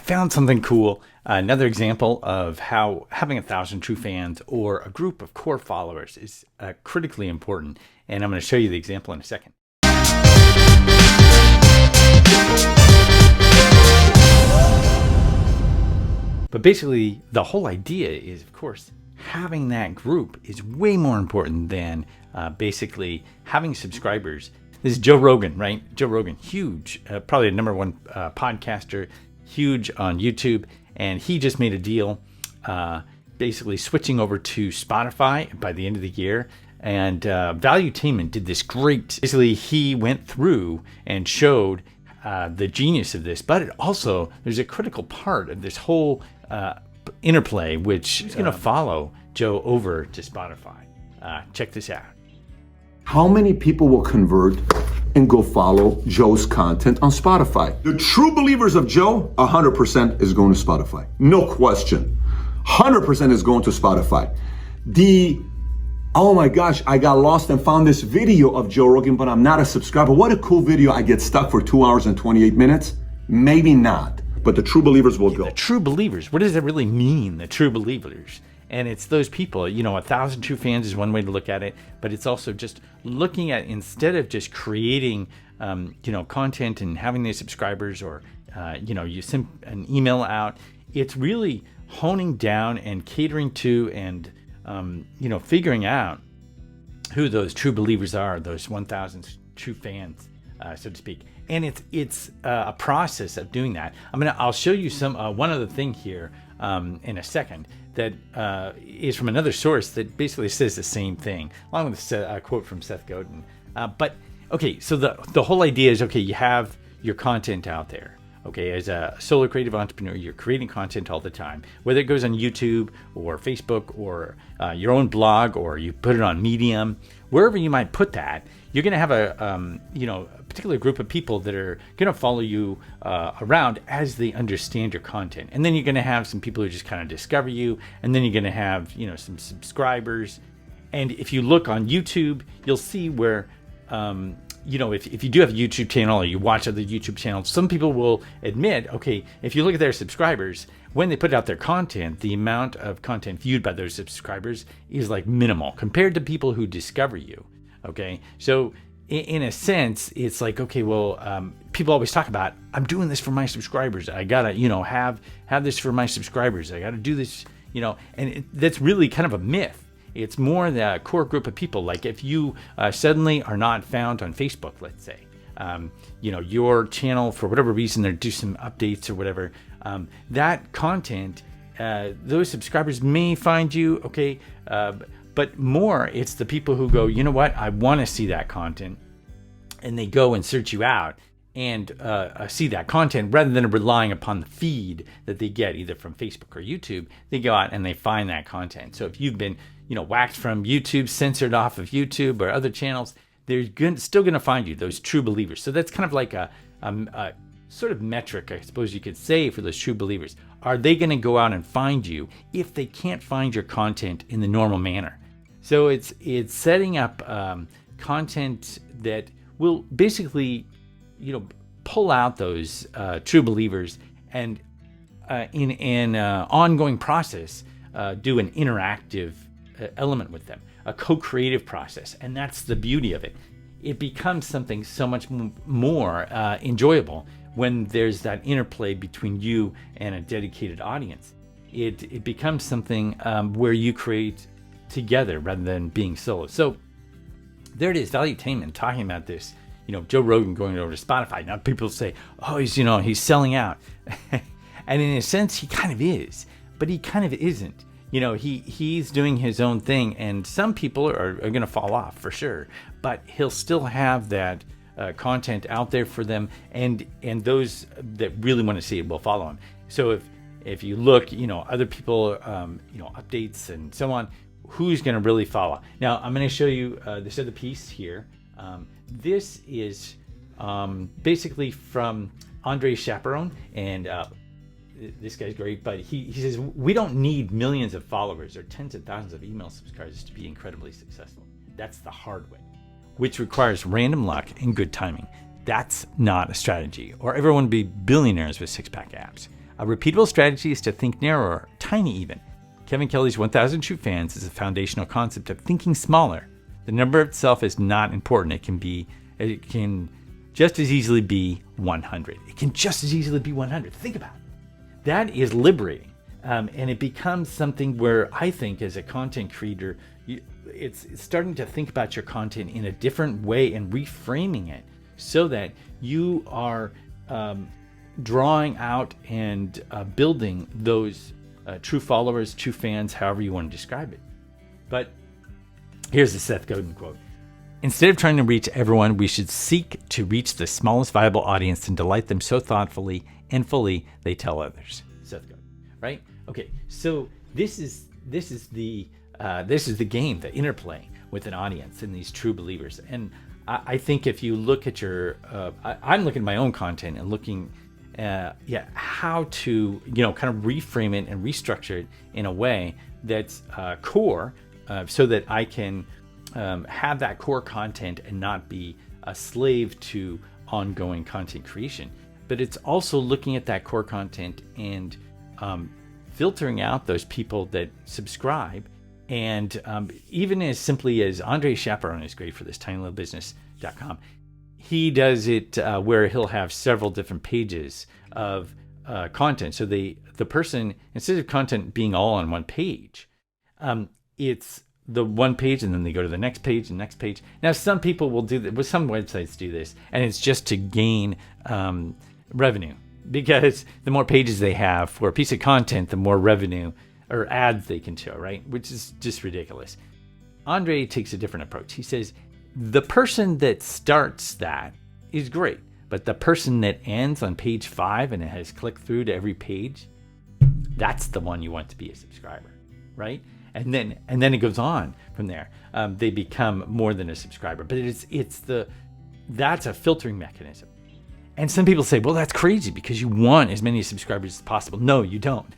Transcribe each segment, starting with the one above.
found something cool. Another example of how having 1,000 true fans or a group of core followers is critically important. And I'm going to show you the example in a second. But basically, the whole idea is, of course, having that group is way more important than basically having subscribers. This is Joe Rogan, right? Joe Rogan, huge, probably the #1 podcaster, huge on YouTube. And he just made a deal basically switching over to Spotify by the end of the year. And Valuetainment did this great. Basically, he went through and showed the genius of this. But it also, there's a critical part of this whole interplay, which is going to follow Joe over to Spotify. Check this out. How many people will convert and go follow Joe's content on Spotify? The true believers of Joe, 100% is going to Spotify. No question. 100% is going to Spotify. Oh my gosh, I got lost and found this video of Joe Rogan, but I'm not a subscriber. What a cool video. I get stuck for 2 hours and 28 minutes. Maybe not, but the true believers will go. The true believers, what does that really mean, the true believers? And it's those people, 1,000 true fans is one way to look at it, but it's also just looking at, instead of just creating, content and having these subscribers, or, you send an email out, it's really honing down and catering to and, figuring out who those true believers are, those 1,000 true fans, so to speak. And it's a process of doing that. I'll show you one other thing here in a second that is from another source that basically says the same thing, along with a quote from Seth Godin. But okay, so the whole idea is, okay, you have your content out there. Okay, as a solo creative entrepreneur, you're creating content all the time, whether it goes on YouTube or Facebook or your own blog, or you put it on Medium, wherever you might put that. You're going to have a particular group of people that are going to follow you around as they understand your content. And then you're going to have some people who just kind of discover you, and then you're going to have some subscribers. And if you look on YouTube, you'll see where if you do have a YouTube channel or you watch other YouTube channels, some people will admit, okay, if you look at their subscribers, when they put out their content, the amount of content viewed by those subscribers is like minimal compared to people who discover you. Okay, so in a sense, it's like, okay, well, people always talk about, I'm doing this for my subscribers. I gotta, have this for my subscribers. I gotta do this, and that's really kind of a myth. It's more the core group of people. Like if you suddenly are not found on Facebook, let's say, your channel, for whatever reason, they do some updates or whatever, that content, those subscribers may find you, okay, but more, it's the people who go, you know what, I want to see that content, and they go and search you out and see that content rather than relying upon the feed that they get either from Facebook or YouTube. They go out and they find that content. So if you've been waxed from YouTube, censored off of YouTube or other channels, they're still going to find you, those true believers. So that's kind of like a sort of metric, I suppose you could say, for those true believers. Are they going to go out and find you if they can't find your content in the normal manner? So it's setting up content that will basically, pull out those true believers, and in an ongoing process, do an interactive element with them, a co-creative process. And that's the beauty of it. It becomes something so much more enjoyable when there's that interplay between you and a dedicated audience. It becomes something where you create together rather than being solo. So there it is, Valuetainment, talking about this. Joe Rogan going over to Spotify. Now people say, oh, he's selling out. And in a sense, he kind of is, but he kind of isn't. He's doing his own thing, and some people are going to fall off for sure, but he'll still have that content out there for them, and those that really want to see it will follow him. So if you look, other people, updates and so on, who's going to really follow? Now I'm going to show you this other piece here. This is basically from Andre Chaperon, and this guy's great, but he says, we don't need millions of followers or tens of thousands of email subscribers to be incredibly successful. That's the hard way, which requires random luck and good timing. That's not a strategy, or everyone would be billionaires with six-pack abs. A repeatable strategy is to think narrower, tiny even. Kevin Kelly's 1,000 True Fans is a foundational concept of thinking smaller. The number itself is not important. It can just as easily be 100. It can just as easily be 100. Think about it. That is liberating. And it becomes something where I think as a content creator, it's starting to think about your content in a different way and reframing it so that you are drawing out and building those true followers, true fans, however you want to describe it. But here's the Seth Godin quote. Instead of trying to reach everyone, we should seek to reach the smallest viable audience and delight them so thoughtfully and fully they tell others. Seth Godin, right? Okay, so this is the game, the interplay with an audience and these true believers. And I think if you look at I'm looking at my own content and looking how to, kind of reframe it and restructure it in a way that's core, so that I can have that core content and not be a slave to ongoing content creation. But it's also looking at that core content and filtering out those people that subscribe. And even as simply as Andre Chaperon is great for this, tinylittle.business.com. He does it where he'll have several different pages of content. So the person, instead of content being all on one page, it's the one page and then they go to the next page and next page. Now, some people will do that, but some websites do this, and it's just to gain revenue, because the more pages they have for a piece of content, the more revenue or ads they can show, right? Which is just ridiculous. Andre takes a different approach. He says, the person that starts that is great, but the person that ends on page 5 and it has clicked through to every page, that's the one you want to be a subscriber, right? And then it goes on from there. They become more than a subscriber, but that's a filtering mechanism. And some people say, well, that's crazy because you want as many subscribers as possible. No, you don't.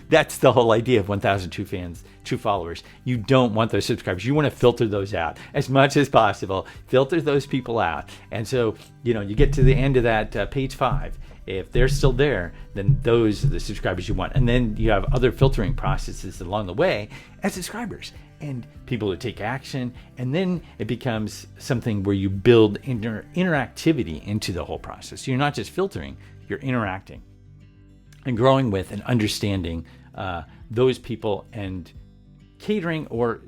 That's the whole idea of 1,000 True Fans, True Followers. You don't want those subscribers. You want to filter those out as much as possible. Filter those people out. And so, you get to the end of that page 5. If they're still there, then those are the subscribers you want. And then you have other filtering processes along the way as subscribers and people who take action. And then it becomes something where you build interactivity into the whole process. You're not just filtering, you're interacting and growing with and understanding those people and catering, or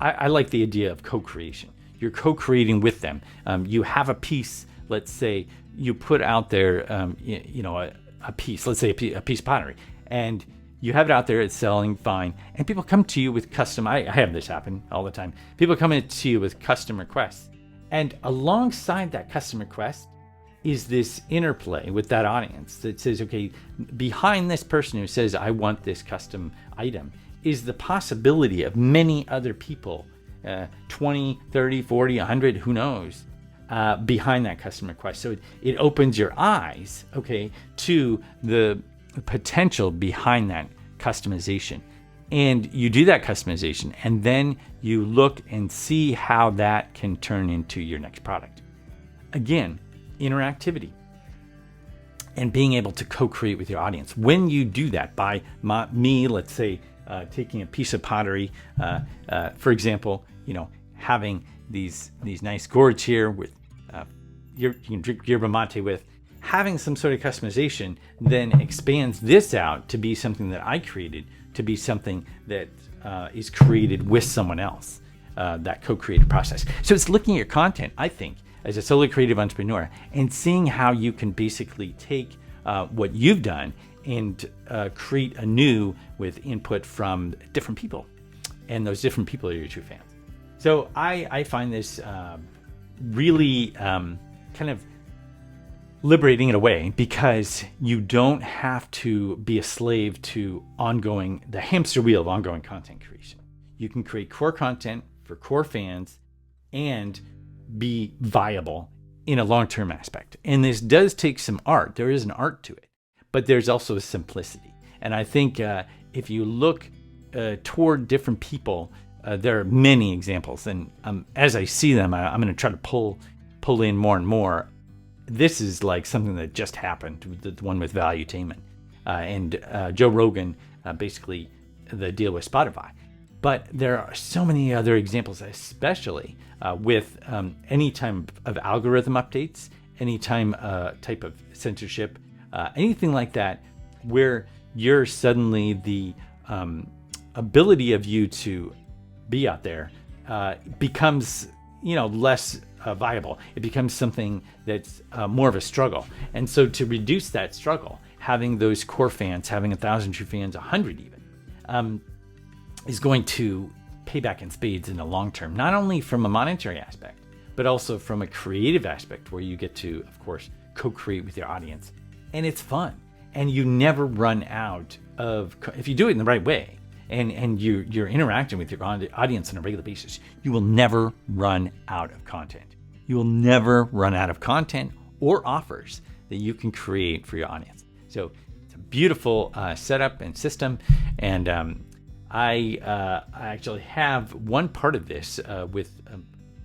I like the idea of co-creation. You're co-creating with them. You have a piece, let's say, you put out there, a piece, let's say a piece of pottery, and you have it out there, it's selling fine, and people come to you with custom, I have this happen all the time, people come in to you with custom requests, and alongside that custom request is this interplay with that audience that says, okay, behind this person who says, I want this custom item, is the possibility of many other people, 20, 30, 40, 100, who knows, behind that custom request. So it opens your eyes, okay, to the potential behind that customization. And you do that customization, and then you look and see how that can turn into your next product. Again, interactivity and being able to co-create with your audience. When you do that by me, let's say, taking a piece of pottery, for example, having these nice gourds here with you can drink yerba mate with, having some sort of customization then expands this out to be something that I created, to be something that is created with someone else, that co-creative process. So it's looking at your content, I think, as a solo creative entrepreneur and seeing how you can basically take what you've done and create anew with input from different people. And those different people are your true fans. So I find this really kind of liberating in a way, because you don't have to be a slave to the hamster wheel of ongoing content creation. You can create core content for core fans and be viable in a long-term aspect. And this does take some art. There is an art to it, but there's also a simplicity. And I think if you look toward different people, there are many examples. And as I see them, I'm going to try to pull in more and more. This is like something that just happened, the one with Valuetainment. and Joe Rogan, basically the deal with Spotify. But there are so many other examples, especially with any time of algorithm updates, any time type of censorship, anything like that, where you're suddenly the ability of you to be out there becomes, less viable. It becomes something that's more of a struggle. And so to reduce that struggle, having those core fans, having 1,000 true fans, 100 even, is going to pay back in spades in the long term, not only from a monetary aspect, but also from a creative aspect where you get to, of course, co-create with your audience. And it's fun. And you never run out of, if you do it in the right way, and you're interacting with your audience on a regular basis, you will never run out of content. You will never run out of content or offers that you can create for your audience. So it's a beautiful setup and system. And I actually have one part of this with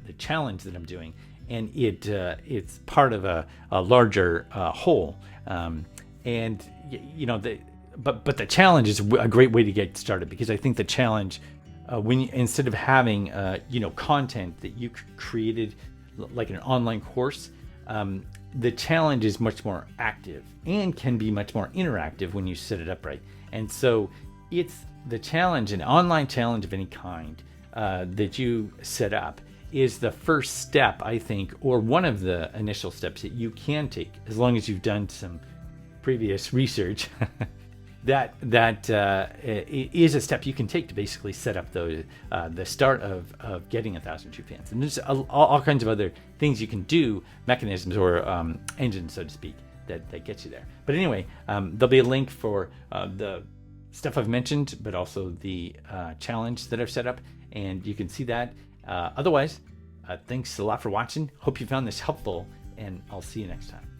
the challenge that I'm doing, and it's part of a larger whole. But the challenge is a great way to get started, because I think the challenge, instead of having content that you created like an online course, the challenge is much more active and can be much more interactive when you set it up right. And so it's the challenge, an online challenge of any kind that you set up, is the first step, I think, or one of the initial steps that you can take, as long as you've done some previous research. that is a step you can take to basically set up the start of getting 1,000 true fans. And there's all kinds of other things you can do, mechanisms or engines, so to speak, that gets you there. But anyway, there'll be a link for the stuff I've mentioned, but also the challenge that I've set up, and you can see that. Otherwise, thanks a lot for watching. Hope you found this helpful, and I'll see you next time.